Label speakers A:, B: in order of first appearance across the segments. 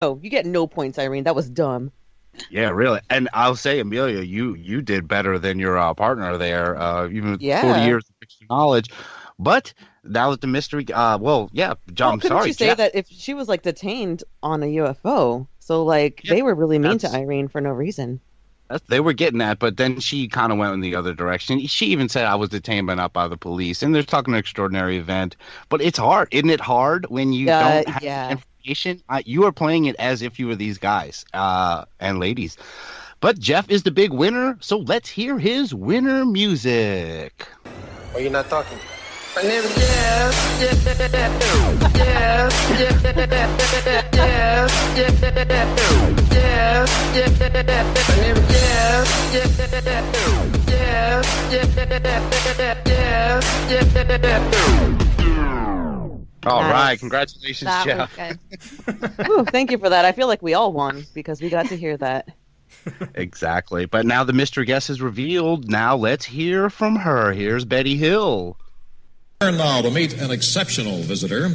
A: Oh, you get no points, Irene. That was dumb.
B: Yeah, really. And I'll say, Amelia, you did better than your partner there, even with 40
A: Yeah.
B: years of extra knowledge. But that was the mystery. Well, yeah,
A: Well,
B: I'm
A: couldn't
B: sorry,
A: you say
B: Jeff.
A: that if she was like detained on a UFO? So like
B: Yeah,
A: they were really mean to
B: that's
A: Irene for no reason.
B: they were getting that, but then she kind of went in the other direction. She even said I was detained but not by the police, and they're talking an extraordinary event. But it's hard, isn't it? Hard when you don't have the
A: Yeah.
B: information. You are playing it as if you were these guys and ladies. But Jeff is the big winner, so let's hear his winner music.
C: Or you're not talking.
D: My name is Jeff. Jeff. Jeff. My name is
B: All
A: Nice.
B: right, congratulations,
E: That
B: Jeff.
E: was good.
A: Ooh, thank you for that. I feel like we all won because we got to hear that.
B: Exactly. But now the mystery guest is revealed. Now let's hear from her. Here's Betty Hill.
F: Turn now to meet an exceptional visitor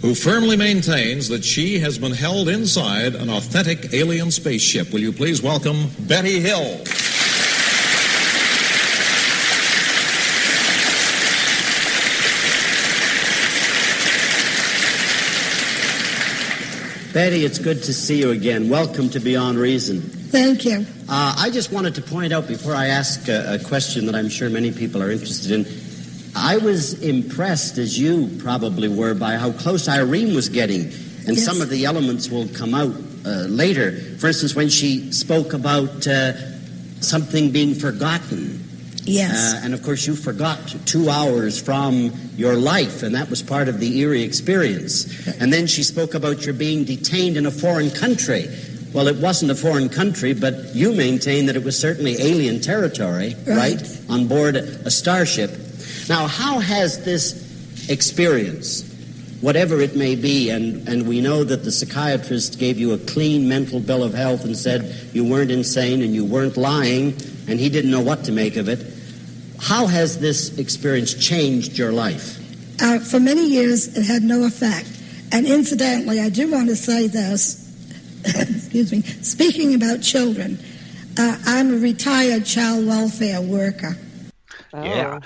F: who firmly maintains that she has been held inside an authentic alien spaceship. Will you please welcome Betty Hill?
G: Betty, it's good to see you again. Welcome to Beyond Reason.
H: Thank you.
G: I just wanted to point out before I ask a question that I'm sure many people are interested in. I was impressed, as you probably were, by how close Irene was getting. And
H: Yes.
G: some of the elements will come out later. For instance, when she spoke about something being forgotten.
H: Yes.
G: And of course, you forgot 2 hours from your life, and that was part of the eerie experience. And then she spoke about your being detained in a foreign country. Well, it wasn't a foreign country, but you maintain that it was certainly alien territory, right? On board a starship. Now, how has this experience, whatever it may be, and we know that the psychiatrist gave you a clean mental bill of health and said you weren't insane and you weren't lying, and he didn't know what to make of it. How has this experience changed your life?
H: For many years, it had no effect. And incidentally, I do want to say this. Excuse me. Speaking about children, I'm a retired child welfare worker.
A: Oh.
B: Yeah.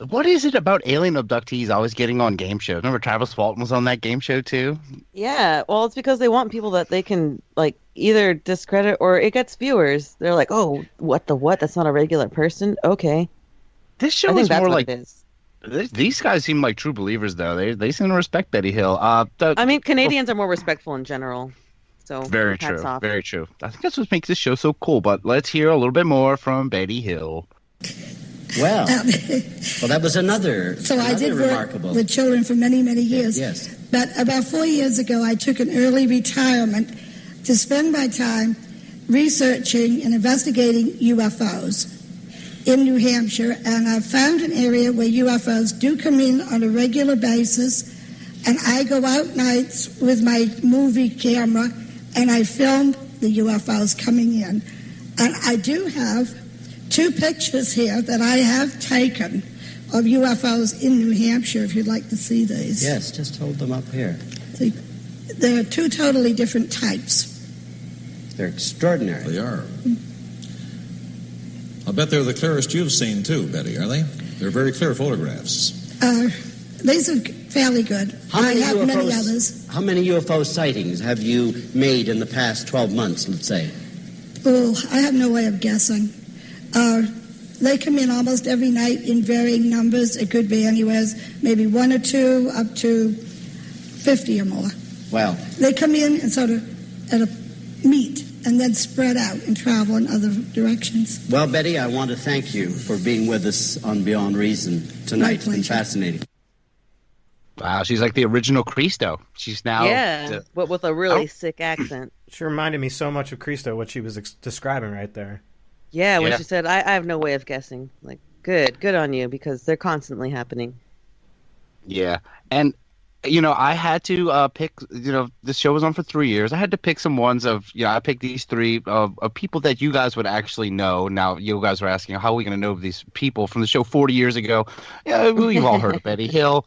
B: What is it about alien abductees always getting on game shows? Remember Travis Walton was on that game show too?
A: Yeah, well, it's because they want people that they can like either discredit or it gets viewers. They're like, "Oh, what the what? That's not a regular person." Okay,
B: This
A: I
B: show
A: think
B: is
A: that's
B: more
A: what
B: like
A: it is.
B: these guys seem like true believers though. They seem to respect Betty Hill.
A: I mean, Canadians are more respectful in general. So
B: Very
A: hats
B: true.
A: off.
B: Very true. I think that's what makes this show so cool. But let's hear a little bit more from Betty Hill.
G: Well, well, that was another,
H: So I did
G: remarkable.
H: work with children for many, many years.
G: Yes.
H: But about 4 years ago, I took an early retirement to spend my time researching and investigating UFOs in New Hampshire. And I found an area where UFOs do come in on a regular basis. And I go out nights with my movie camera and I film the UFOs coming in. And I do have 2 pictures here that I have taken of UFOs in New Hampshire, if you'd like to see these.
G: Yes, just hold them up here.
H: See, there are 2 totally different types.
G: They're extraordinary.
F: They are. I'll bet they're the clearest you've seen, too, Betty, are they? They're very clear photographs.
H: These are fairly good. I have many others.
G: How many UFO sightings have you made in the past 12 months, let's say?
H: Oh, I have no way of guessing. They come in almost every night in varying numbers. It could be anywhere, maybe 1 or 2, up to 50 or more.
G: Well,
H: They come in and sort of at a meet and then spread out and travel in other directions.
G: well, Betty, I want to thank you for being with us on Beyond Reason tonight. It's been
H: pleasure.
G: fascinating.
B: Wow, she's like the original Christo. She's now
A: Yeah, but with a really sick accent.
I: She reminded me so much of Christo, what she was describing right there.
A: Yeah, when
B: Yeah.
A: she said, I have no way of guessing. Like, good on you, because they're constantly happening.
B: Yeah, and I had to pick. This show was on for 3 years. I had to pick some ones of. I picked these 3 of people that you guys would actually know. Now you guys were asking, how are we going to know these people from the show 40 years ago? Yeah, you've all heard of Betty Hill.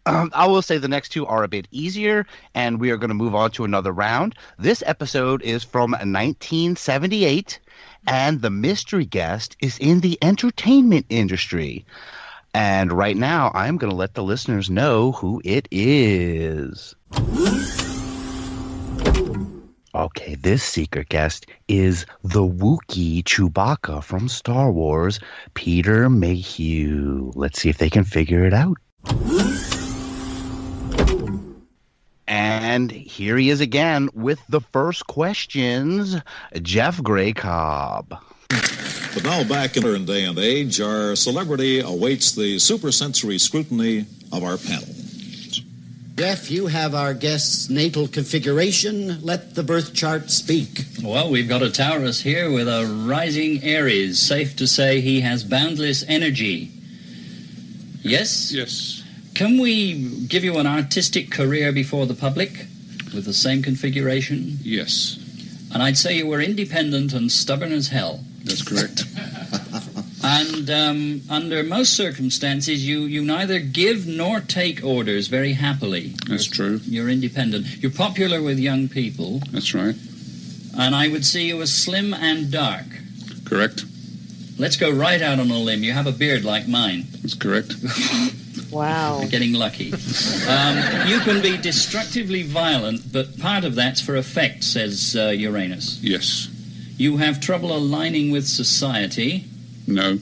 B: I will say the next two are a bit easier, and we are going to move on to another round. This episode is from 1978, and the mystery guest is in the entertainment industry. And right now, I'm going to let the listeners know who it is. Okay, this secret guest is the Wookiee Chewbacca from Star Wars, Peter Mayhew. Let's see if they can figure it out. And here he is again with the first questions, Jeff Graycobb.
F: But now back in our day and age, our celebrity awaits the supersensory scrutiny of our panel.
G: Jeff, you have our guest's natal configuration. Let the birth chart speak.
C: Well, we've got a Taurus here with a rising Aries. Safe to say he has boundless energy. Yes?
E: Yes.
C: Can we give you an artistic career before the public with the same configuration?
E: Yes.
C: And I'd say you were independent and stubborn as hell.
E: That's correct.
C: And under most circumstances, you neither give nor take orders very happily.
E: That's true.
C: You're independent. You're popular with young people.
E: That's right.
C: And I would see you as slim and dark.
E: Correct.
C: Let's go right out on a limb. You have a beard like mine.
E: That's correct.
A: Wow.
C: You're getting lucky. You can be destructively violent, but part of that's for effect, says Uranus.
E: Yes.
C: You have trouble aligning with society.
E: No.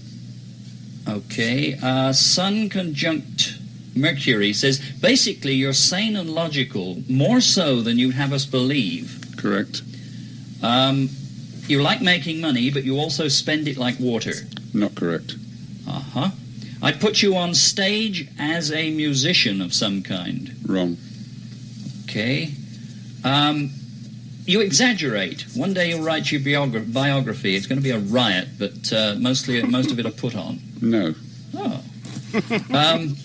C: Okay. Sun conjunct Mercury says basically you're sane and logical, more so than you'd have us believe.
E: Correct.
C: You like making money, but you also spend it like water.
E: Not correct.
C: Uh-huh. I'd put you on stage as a musician of some kind.
E: Wrong.
C: Okay. You exaggerate. One day you'll write your biography. It's going to be a riot, but most of it are put on.
E: No.
C: Oh. I'm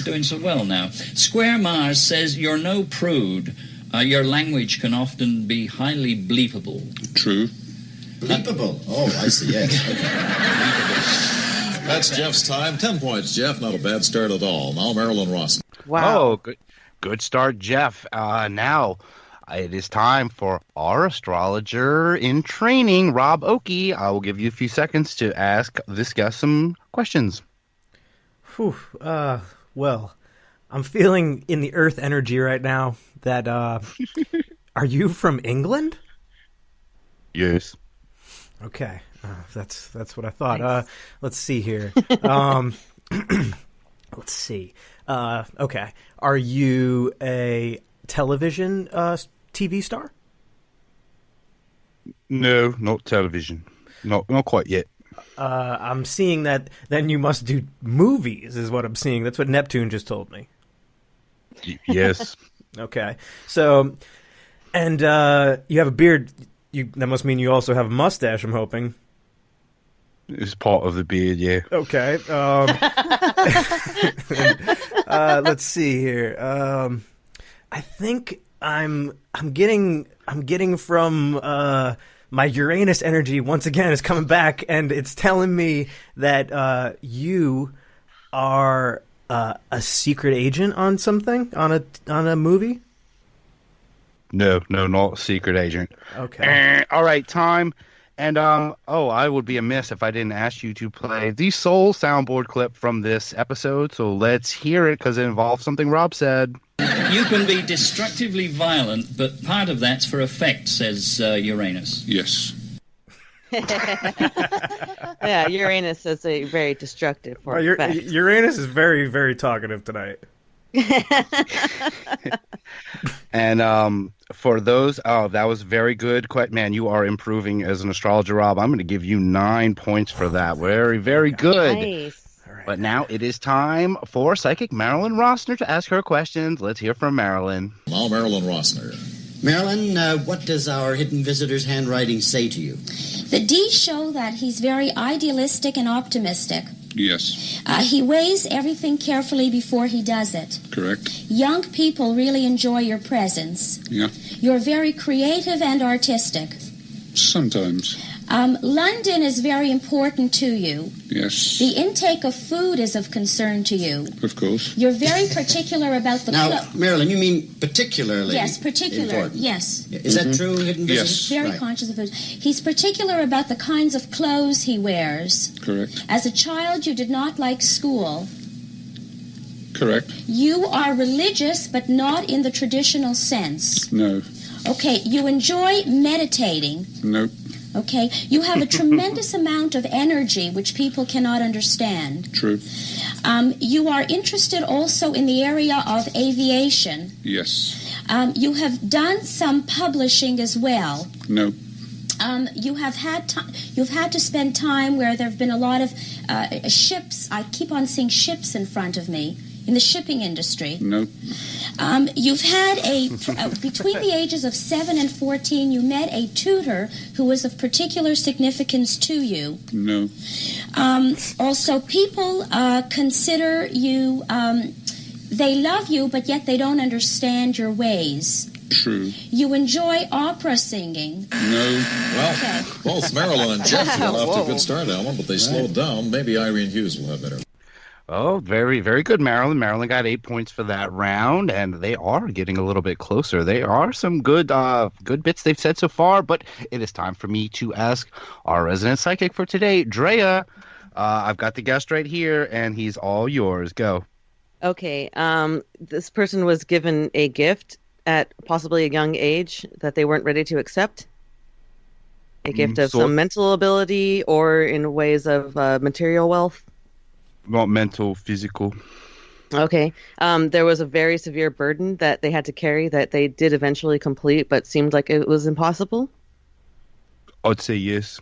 C: doing so well now. Square Mars says you're no prude. Your language can often be highly bleepable.
E: True.
G: Bleepable. Oh, I see. Yes. Okay.
F: That's Jeff's time. 10 points, Jeff. Not a bad start at all. Now Marilyn Ross.
A: Wow.
B: Oh, good start, Jeff. Now it is time for our astrologer in training, Rob Okey. I will give you a few seconds to ask this guest some questions.
I: Whew. Well, I'm feeling in the earth energy right now that, are you from England?
B: Yes.
I: Okay. That's what I thought.
A: Nice.
I: Let's see here. Let's see. Okay. Are you a television TV star?
B: No, not television. Not quite yet.
I: I'm seeing that then you must do movies is what I'm seeing. That's what Neptune just told me.
B: Yes.
I: Okay. So, and you have a beard. That must mean you also have a mustache, I'm hoping.
B: It's part of the beard, yeah.
I: Okay. Let's see here. I think I'm getting from my Uranus energy once again is coming back, and it's telling me that you are a secret agent on something, on a movie.
B: No, not a secret agent.
I: Okay.
B: All right, time. And, I would be amiss if I didn't ask you to play the sole soundboard clip from this episode, so let's hear it, because it involves something Rob said.
C: You can be destructively violent, but part of that's for effect, says Uranus.
E: Yes.
A: Yeah, Uranus is a very destructive for effect.
I: Uranus is very, very talkative tonight.
B: And for those, that was very good. Man, you are improving as an astrologer, Rob. I'm going to give you 9 points for that. Very, very good.
A: Nice.
B: But now it is time for psychic Marilyn Rossner to ask her questions. Let's hear from Marilyn.
F: Now Marilyn Rossner.
G: Marilyn, what does our hidden visitor's handwriting say to you?
J: The D's show that he's very idealistic and optimistic.
E: Yes.
J: He weighs everything carefully before he does it.
E: Correct.
J: Young people really enjoy your presence.
E: Yeah.
J: You're very creative and artistic.
E: Sometimes.
J: London is very important to you.
E: Yes.
J: The intake of food is of concern to you.
E: Of course.
J: You're very particular about the
G: Now, Marilyn, you mean particularly?
J: Yes, particular.
G: important.
J: Yes.
G: Is that true, Hidden Visitor?
E: Yes.
J: Very
G: Right.
J: conscious of it. He's particular about the kinds of clothes he wears.
E: Correct.
J: As a child, you did not like school.
E: Correct.
J: You are religious, but not in the traditional sense.
E: No.
J: Okay, you enjoy meditating.
E: No.
J: Okay, you have a tremendous amount of energy which people cannot understand.
E: True.
J: You are interested also in the area of aviation.
E: Yes.
J: You have done some publishing as well.
E: No.
J: You've had to spend time where there have been a lot of ships. I keep on seeing ships in front of me in the shipping industry.
E: No.
J: You've had between the ages of 7 and 14, you met a tutor who was of particular significance to you.
E: No.
J: Also, people consider you, they love you, but yet they don't understand your ways.
E: True.
J: You enjoy opera singing.
E: No.
F: Well,
J: Okay.
F: both Marilyn and Jeff got off to a
A: Whoa.
F: good start, Alan, but they slowed down. Maybe Irene Hughes will have better.
B: Oh, very, very good, Marilyn. Marilyn got 8 points for that round, and they are getting a little bit closer. There are some good bits they've said so far, but it is time for me to ask our resident psychic for today, Drea. I've got the guest right here, and he's all yours. Go.
A: Okay. This person was given a gift at possibly a young age that they weren't ready to accept. A gift of some mental ability or in ways of material wealth.
B: Not mental, physical.
A: Okay. There was a very severe burden that they had to carry that they did eventually complete, but seemed like it was impossible.
B: I'd say yes.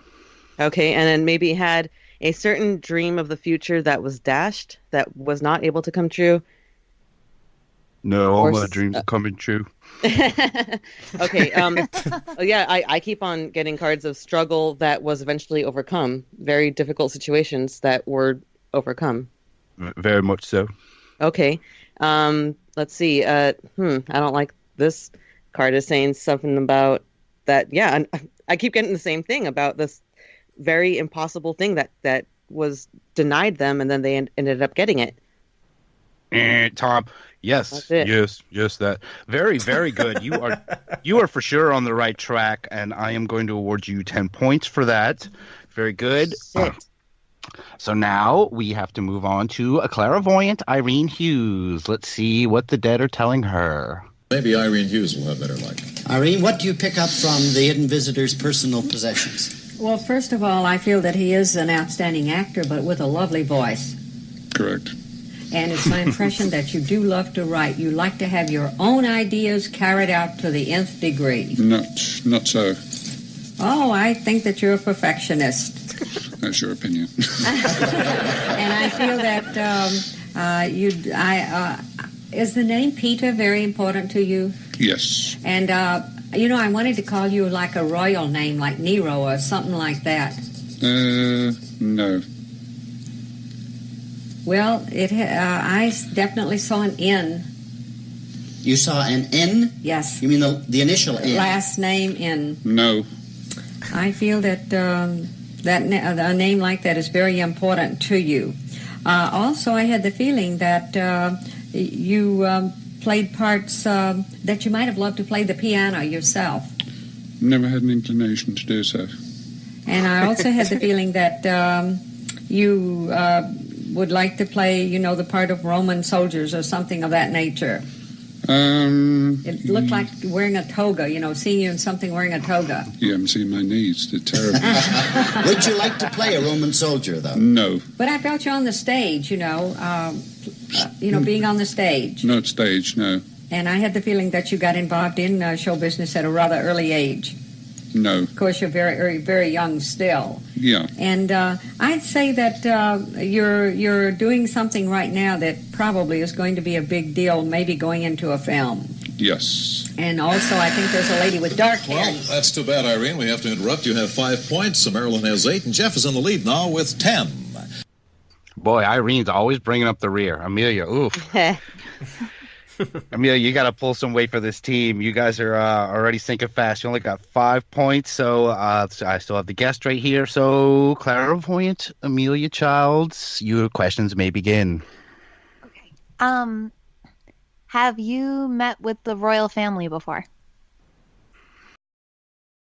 A: Okay. And then maybe had a certain dream of the future that was dashed, that was not able to come true.
B: No, all
A: Or
B: my
A: s-
B: dreams are coming true.
A: Okay. Yeah, I keep on getting cards of struggle that was eventually overcome. Very difficult situations that were overcome.
B: Very much so.
A: Okay. Let's see. I don't like this card is saying something about that. Yeah, and I keep getting the same thing about this very impossible thing that was denied them, and then they ended up getting it.
B: Tom. Yes.
A: That's it.
B: Yes, that. Very, very good. You are for sure on the right track, and I am going to award you 10 points for that. Very good.
A: Shit.
B: So now we have to move on to a clairvoyant, Irene Hughes. Let's see what the dead are telling her.
F: Maybe Irene Hughes will have better luck.
G: Irene, what do you pick up from the Hidden Visitor's personal possessions?
K: Well, first of all, I feel that he is an outstanding actor, but with a lovely voice.
E: Correct.
K: And it's my impression that you do love to write. You like to have your own ideas carried out to the nth degree.
E: Not so.
K: Oh, I think that you're a perfectionist.
E: That's your opinion.
K: And I feel that is the name Peter very important to you?
E: Yes.
K: And, I wanted to call you like a royal name, like Nero or something like that.
E: No.
K: Well, I definitely saw an N.
G: You saw an N?
K: Yes.
G: You mean the initial N?
K: Last name N.
E: No.
K: I feel that a name like that is very important to you. Also, I had the feeling that you played parts that you might have loved to play the piano yourself.
E: Never had an inclination to do so.
K: And I also had the feeling that you would like to play, the part of Roman soldiers or something of that nature. It looked like wearing a toga, seeing you in something wearing a toga.
E: You haven't seen my knees. They're terrible.
G: Would you like to play a Roman soldier, though?
E: No.
K: But I felt you on the stage, being on the stage.
E: Not stage, no.
K: And I had the feeling that you got involved in show business at a rather early age.
E: No.
K: Of course, you're very, very young still.
E: Yeah.
K: And I'd say that you're doing something right now that probably is going to be a big deal, maybe going into a film.
E: Yes.
K: And also, I think there's a lady with dark hair.
F: Well, that's too bad, Irene. We have to interrupt. You have 5 points. So Marilyn has 8, and Jeff is in the lead now with 10.
B: Boy, Irene's always bringing up the rear. Amelia, oof. Amelia, you got to pull some weight for this team. You guys are already sinking fast. You only got 5 points, so I still have the guest right here. So, clairvoyant Amelia Childs, your questions may begin.
L: Have you met with the royal family before?